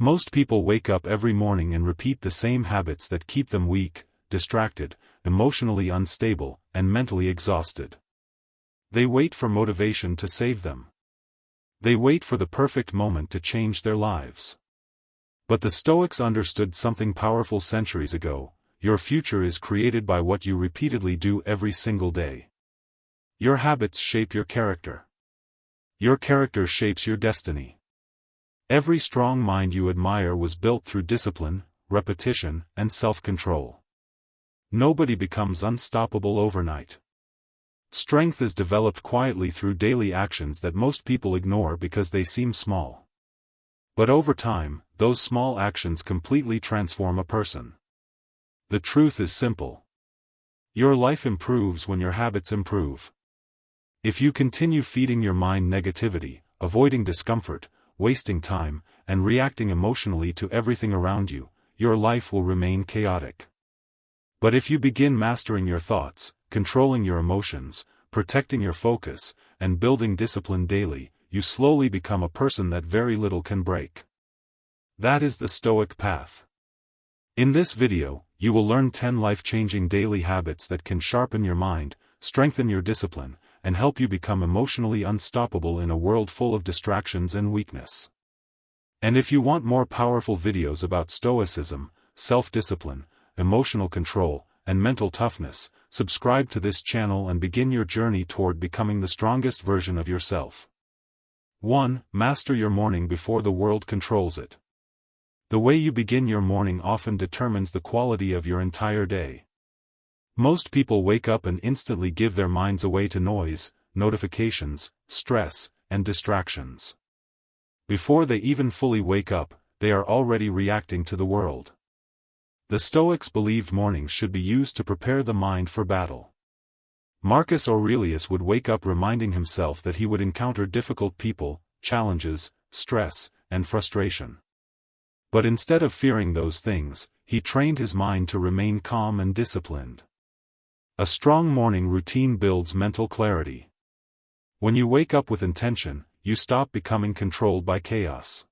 Most people wake up every morning and repeat the same habits that keep them weak, distracted, emotionally unstable, and mentally exhausted. They wait for motivation to save them. They wait for the perfect moment to change their lives. But the Stoics understood something powerful centuries ago: your future is created by what you repeatedly do every single day. Your habits shape your character. Your character shapes your destiny. Every strong mind you admire was built through discipline, repetition, and self-control. Nobody becomes unstoppable overnight. Strength is developed quietly through daily actions that most people ignore because they seem small. But over time, those small actions completely transform a person. The truth is simple. Your life improves when your habits improve. If you continue feeding your mind negativity, avoiding discomfort, wasting time, and reacting emotionally to everything around you, your life will remain chaotic. But if you begin mastering your thoughts, controlling your emotions, protecting your focus, and building discipline daily, you slowly become a person that very little can break. That is the Stoic path. In this video, you will learn 10 life-changing daily habits that can sharpen your mind, strengthen your discipline, and help you become emotionally unstoppable in a world full of distractions and weakness. And if you want more powerful videos about Stoicism, self-discipline, emotional control, and mental toughness, subscribe to this channel and begin your journey toward becoming the strongest version of yourself. 1. Master your morning before the world controls it. The way you begin your morning often determines the quality of your entire day. Most people wake up and instantly give their minds away to noise, notifications, stress, and distractions. Before they even fully wake up, they are already reacting to the world. The Stoics believed mornings should be used to prepare the mind for battle. Marcus Aurelius would wake up reminding himself that he would encounter difficult people, challenges, stress, and frustration. But instead of fearing those things, he trained his mind to remain calm and disciplined. A strong morning routine builds mental clarity. When you wake up with intention, you stop becoming controlled by chaos.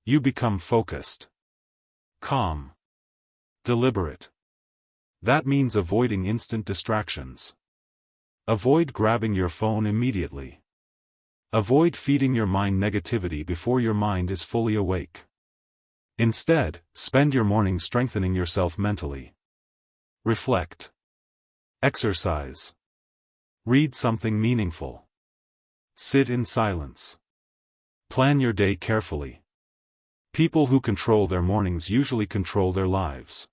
You become focused, calm, deliberate. That means avoiding instant distractions. Avoid grabbing your phone immediately. Avoid feeding your mind negativity before your mind is fully awake. Instead, spend your morning strengthening yourself mentally. Reflect. Exercise. Read something meaningful. Sit in silence. Plan your day carefully. People who control their mornings usually control their lives.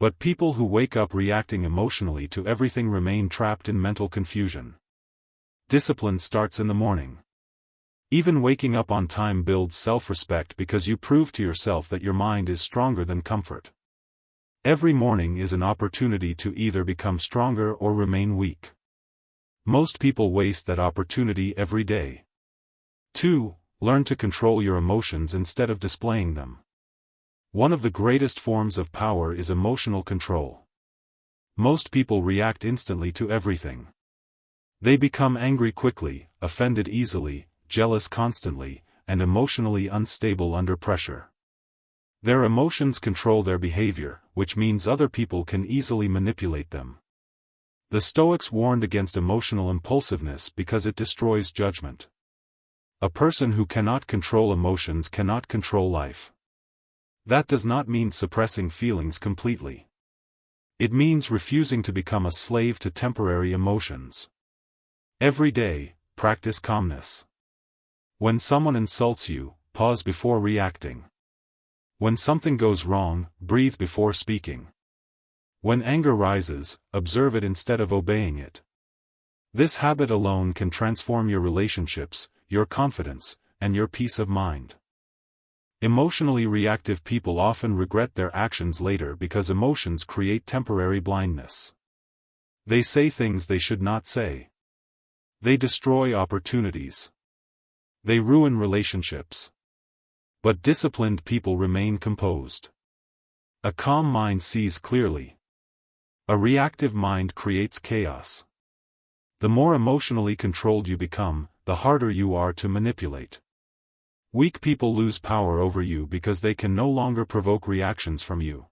But people who wake up reacting emotionally to everything remain trapped in mental confusion. Discipline starts in the morning. Even waking up on time builds self-respect because you prove to yourself that your mind is stronger than comfort. Every morning is an opportunity to either become stronger or remain weak. Most people waste that opportunity every day. 2. Learn to control your emotions instead of displaying them. One of the greatest forms of power is emotional control. Most people react instantly to everything. They become angry quickly, offended easily, jealous constantly, and emotionally unstable under pressure. Their emotions control their behavior, which means other people can easily manipulate them. The Stoics warned against emotional impulsiveness because it destroys judgment. A person who cannot control emotions cannot control life. That does not mean suppressing feelings completely. It means refusing to become a slave to temporary emotions. Every day, practice calmness. When someone insults you, pause before reacting. When something goes wrong, breathe before speaking. When anger rises, observe it instead of obeying it. This habit alone can transform your relationships, your confidence, and your peace of mind. Emotionally reactive people often regret their actions later because emotions create temporary blindness. They say things they should not say. They destroy opportunities. They ruin relationships. But disciplined people remain composed. A calm mind sees clearly. A reactive mind creates chaos. The more emotionally controlled you become, the harder you are to manipulate. Weak people lose power over you because they can no longer provoke reactions from you.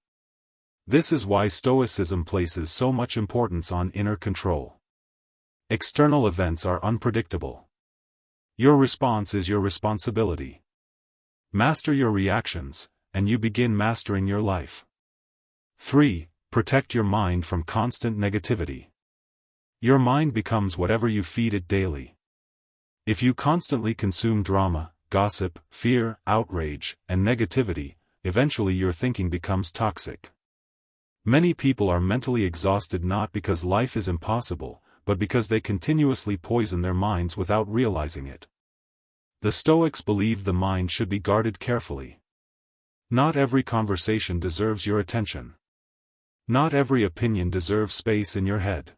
This is why Stoicism places so much importance on inner control. External events are unpredictable. Your response is your responsibility. Master your reactions, and you begin mastering your life. 3. Protect your mind from constant negativity. Your mind becomes whatever you feed it daily. If you constantly consume drama, gossip, fear, outrage, and negativity, eventually your thinking becomes toxic. Many people are mentally exhausted not because life is impossible, but because they continuously poison their minds without realizing it. The Stoics believed the mind should be guarded carefully. Not every conversation deserves your attention. Not every opinion deserves space in your head.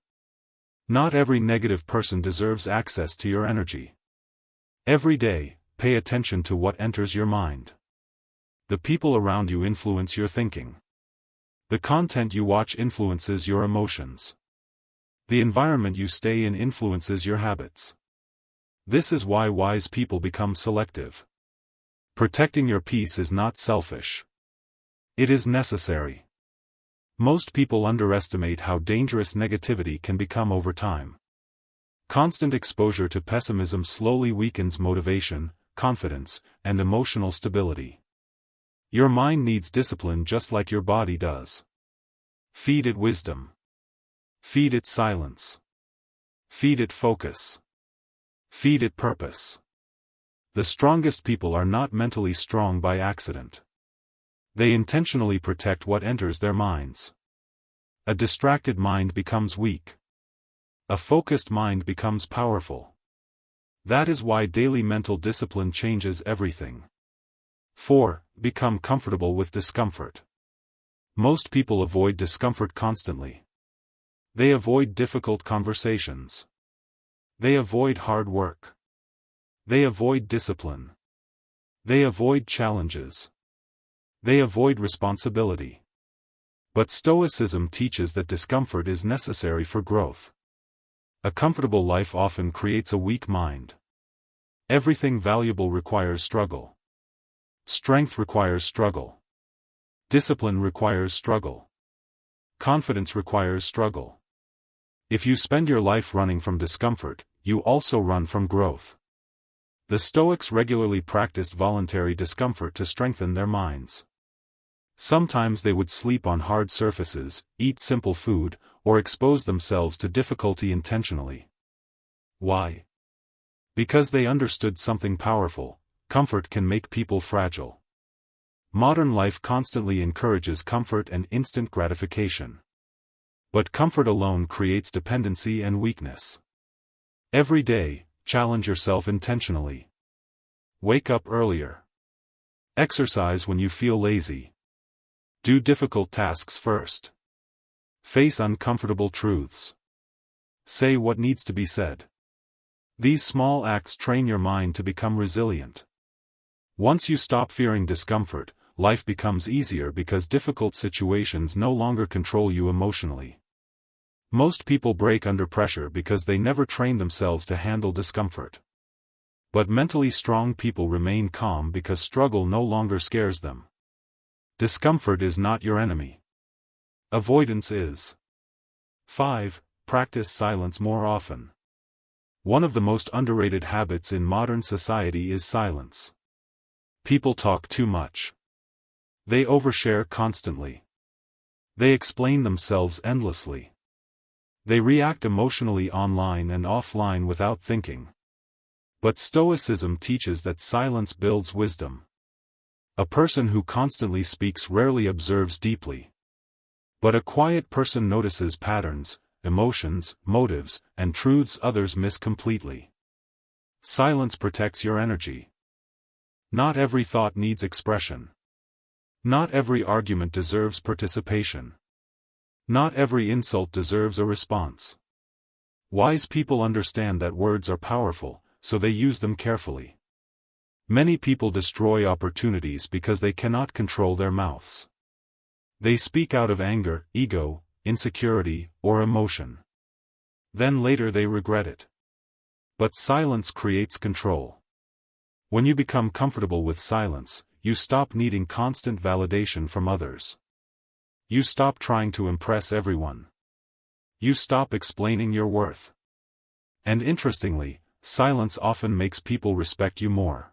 Not every negative person deserves access to your energy. Every day, pay attention to what enters your mind. The people around you influence your thinking. The content you watch influences your emotions. The environment you stay in influences your habits. This is why wise people become selective. Protecting your peace is not selfish. It is necessary. Most people underestimate how dangerous negativity can become over time. Constant exposure to pessimism slowly weakens motivation, confidence, and emotional stability. Your mind needs discipline just like your body does. Feed it wisdom. Feed it silence. Feed it focus. Feed it purpose. The strongest people are not mentally strong by accident. They intentionally protect what enters their minds. A distracted mind becomes weak. A focused mind becomes powerful. That is why daily mental discipline changes everything. 4. Become comfortable with discomfort. Most people avoid discomfort constantly. They avoid difficult conversations. They avoid hard work. They avoid discipline. They avoid challenges. They avoid responsibility. But Stoicism teaches that discomfort is necessary for growth. A comfortable life often creates a weak mind. Everything valuable requires struggle. Strength requires struggle. Discipline requires struggle. Confidence requires struggle. If you spend your life running from discomfort, you also run from growth. The Stoics regularly practiced voluntary discomfort to strengthen their minds. Sometimes they would sleep on hard surfaces, eat simple food, or expose themselves to difficulty intentionally. Why? Because they understood something powerful: comfort can make people fragile. Modern life constantly encourages comfort and instant gratification. But comfort alone creates dependency and weakness. Every day, challenge yourself intentionally. Wake up earlier. Exercise when you feel lazy. Do difficult tasks first. Face uncomfortable truths. Say what needs to be said. These small acts train your mind to become resilient. Once you stop fearing discomfort, life becomes easier because difficult situations no longer control you emotionally. Most people break under pressure because they never train themselves to handle discomfort. But mentally strong people remain calm because struggle no longer scares them. Discomfort is not your enemy. Avoidance is. 5. Practice silence more often. One of the most underrated habits in modern society is silence. People talk too much. They overshare constantly. They explain themselves endlessly. They react emotionally online and offline without thinking. But Stoicism teaches that silence builds wisdom. A person who constantly speaks rarely observes deeply. But a quiet person notices patterns, emotions, motives, and truths others miss completely. Silence protects your energy. Not every thought needs expression. Not every argument deserves participation. Not every insult deserves a response. Wise people understand that words are powerful, so they use them carefully. Many people destroy opportunities because they cannot control their mouths. They speak out of anger, ego, insecurity, or emotion. Then later they regret it. But silence creates control. When you become comfortable with silence, you stop needing constant validation from others. You stop trying to impress everyone. You stop explaining your worth. And interestingly, silence often makes people respect you more.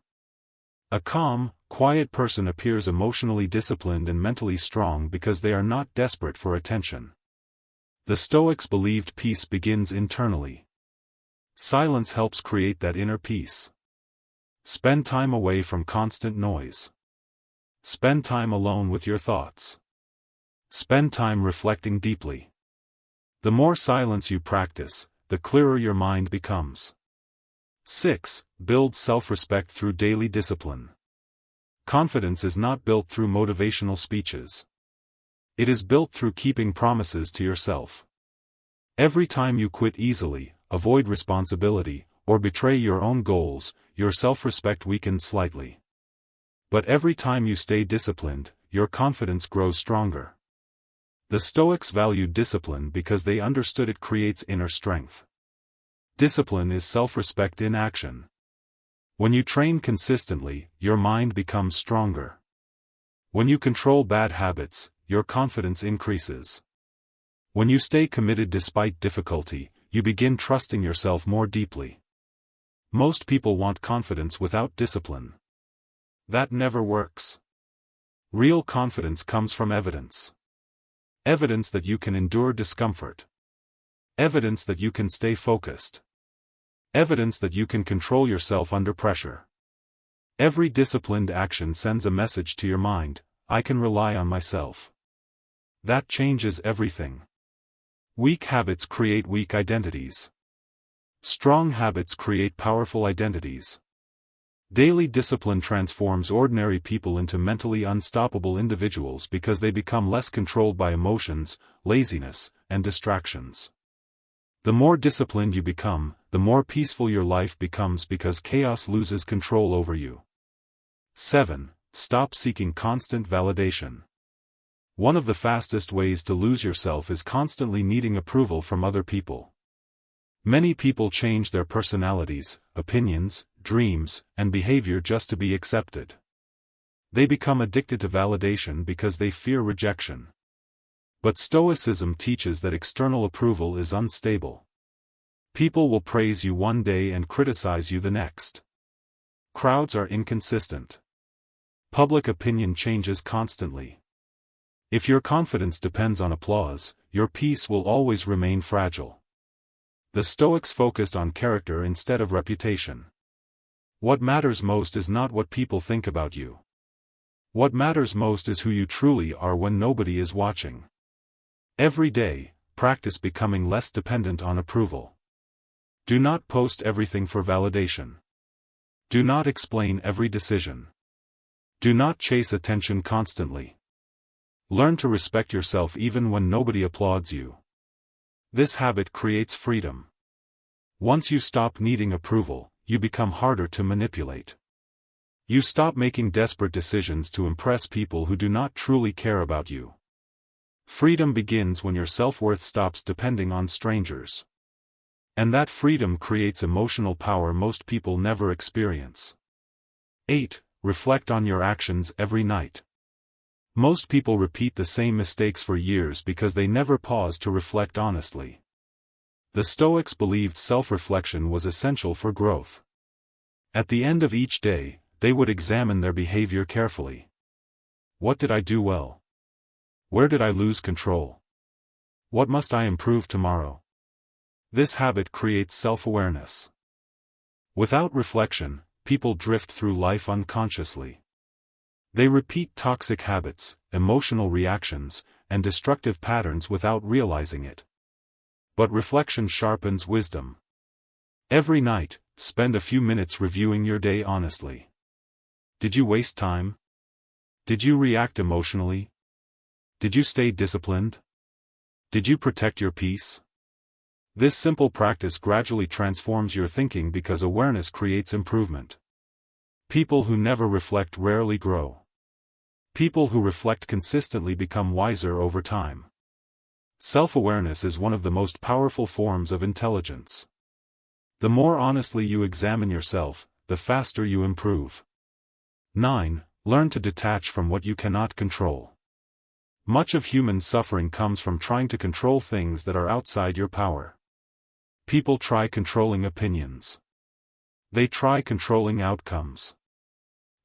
A calm, quiet person appears emotionally disciplined and mentally strong because they are not desperate for attention. The Stoics believed peace begins internally. Silence helps create that inner peace. Spend time away from constant noise. Spend time alone with your thoughts. Spend time reflecting deeply. The more silence you practice, the clearer your mind becomes. 6. Build self-respect through daily discipline. Confidence is not built through motivational speeches. It is built through keeping promises to yourself. Every time you quit easily, avoid responsibility, or betray your own goals, your self-respect weakens slightly. But every time you stay disciplined, your confidence grows stronger. The Stoics valued discipline because they understood it creates inner strength. Discipline is self-respect in action. When you train consistently, your mind becomes stronger. When you control bad habits, your confidence increases. When you stay committed despite difficulty, you begin trusting yourself more deeply. Most people want confidence without discipline. That never works. Real confidence comes from evidence. Evidence that you can endure discomfort. Evidence that you can stay focused. Evidence that you can control yourself under pressure. Every disciplined action sends a message to your mind: I can rely on myself. That changes everything. Weak habits create weak identities. Strong habits create powerful identities. Daily discipline transforms ordinary people into mentally unstoppable individuals because they become less controlled by emotions, laziness, and distractions. The more disciplined you become, the more peaceful your life becomes because chaos loses control over you. 7. Stop seeking constant validation. One of the fastest ways to lose yourself is constantly needing approval from other people. Many people change their personalities, opinions, dreams, and behavior just to be accepted. They become addicted to validation because they fear rejection. But Stoicism teaches that external approval is unstable. People will praise you one day and criticize you the next. Crowds are inconsistent. Public opinion changes constantly. If your confidence depends on applause, your peace will always remain fragile. The Stoics focused on character instead of reputation. What matters most is not what people think about you. What matters most is who you truly are when nobody is watching. Every day, practice becoming less dependent on approval. Do not post everything for validation. Do not explain every decision. Do not chase attention constantly. Learn to respect yourself even when nobody applauds you. This habit creates freedom. Once you stop needing approval, you become harder to manipulate. You stop making desperate decisions to impress people who do not truly care about you. Freedom begins when your self-worth stops depending on strangers. And that freedom creates emotional power most people never experience. 8. Reflect on your actions every night. Most people repeat the same mistakes for years because they never pause to reflect honestly. The Stoics believed self-reflection was essential for growth. At the end of each day, they would examine their behavior carefully. What did I do well? Where did I lose control? What must I improve tomorrow? This habit creates self-awareness. Without reflection, people drift through life unconsciously. They repeat toxic habits, emotional reactions, and destructive patterns without realizing it. But reflection sharpens wisdom. Every night, spend a few minutes reviewing your day honestly. Did you waste time? Did you react emotionally? Did you stay disciplined? Did you protect your peace? This simple practice gradually transforms your thinking because awareness creates improvement. People who never reflect rarely grow. People who reflect consistently become wiser over time. Self-awareness is one of the most powerful forms of intelligence. The more honestly you examine yourself, the faster you improve. 9. Learn to detach from what you cannot control. Much of human suffering comes from trying to control things that are outside your power. People try controlling opinions. They try controlling outcomes.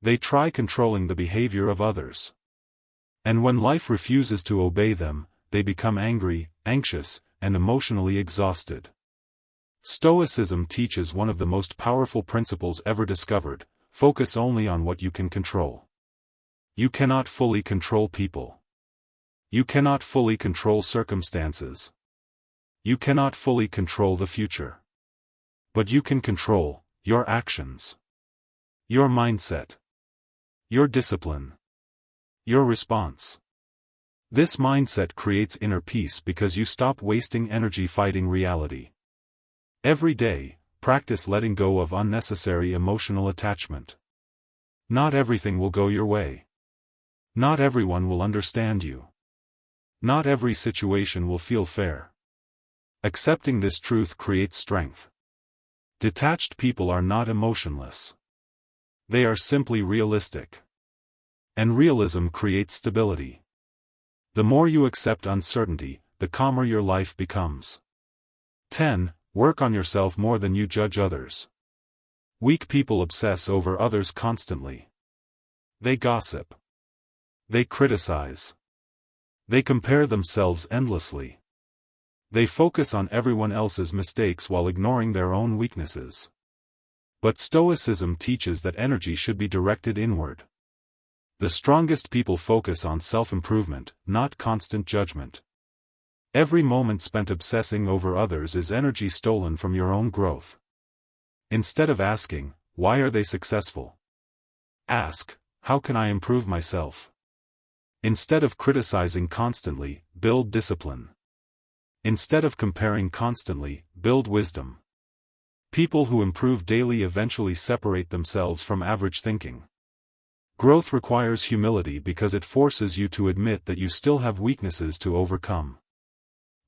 They try controlling the behavior of others. And when life refuses to obey them, they become angry, anxious, and emotionally exhausted. Stoicism teaches one of the most powerful principles ever discovered: focus only on what you can control. You cannot fully control people. You cannot fully control circumstances. You cannot fully control the future. But you can control your actions, your mindset, your discipline, your response. This mindset creates inner peace because you stop wasting energy fighting reality. Every day, practice letting go of unnecessary emotional attachment. Not everything will go your way. Not everyone will understand you. Not every situation will feel fair. Accepting this truth creates strength. Detached people are not emotionless. They are simply realistic. And realism creates stability. The more you accept uncertainty, the calmer your life becomes. 10. Work on yourself more than you judge others. Weak people obsess over others constantly. They gossip. They criticize. They compare themselves endlessly. They focus on everyone else's mistakes while ignoring their own weaknesses. But Stoicism teaches that energy should be directed inward. The strongest people focus on self-improvement, not constant judgment. Every moment spent obsessing over others is energy stolen from your own growth. Instead of asking, why are they successful? Ask, how can I improve myself? Instead of criticizing constantly, build discipline. Instead of comparing constantly, build wisdom. People who improve daily eventually separate themselves from average thinking. Growth requires humility because it forces you to admit that you still have weaknesses to overcome.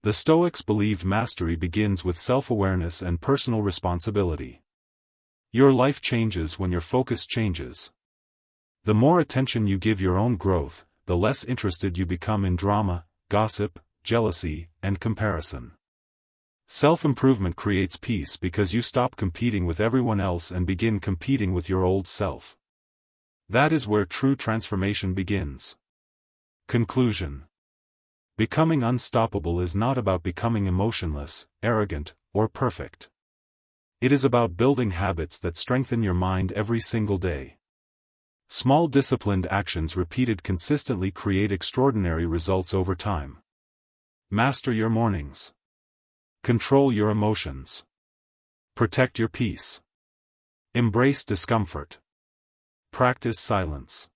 The Stoics believed mastery begins with self-awareness and personal responsibility. Your life changes when your focus changes. The more attention you give your own growth, the less interested you become in drama, gossip, jealousy, and comparison. Self-improvement creates peace because you stop competing with everyone else and begin competing with your old self. That is where true transformation begins. Conclusion. Becoming unstoppable is not about becoming emotionless, arrogant, or perfect. It is about building habits that strengthen your mind every single day. Small disciplined actions repeated consistently create extraordinary results over time. Master your mornings. Control your emotions. Protect your peace. Embrace discomfort. Practice silence.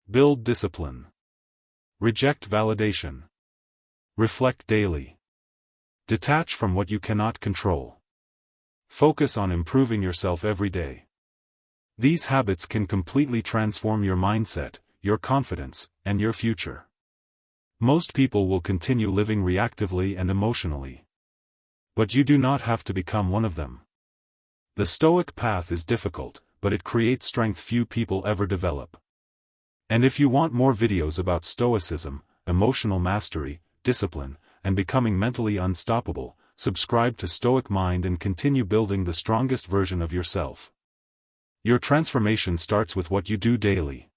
Build discipline. Reject validation. Reflect daily. Detach from what you cannot control. Focus on improving yourself every day. These habits can completely transform your mindset, your confidence, and your future. Most people will continue living reactively and emotionally. But you do not have to become one of them. The Stoic path is difficult, but it creates strength few people ever develop. And if you want more videos about Stoicism, emotional mastery, discipline, and becoming mentally unstoppable, subscribe to Stoic Mind and continue building the strongest version of yourself. Your transformation starts with what you do daily.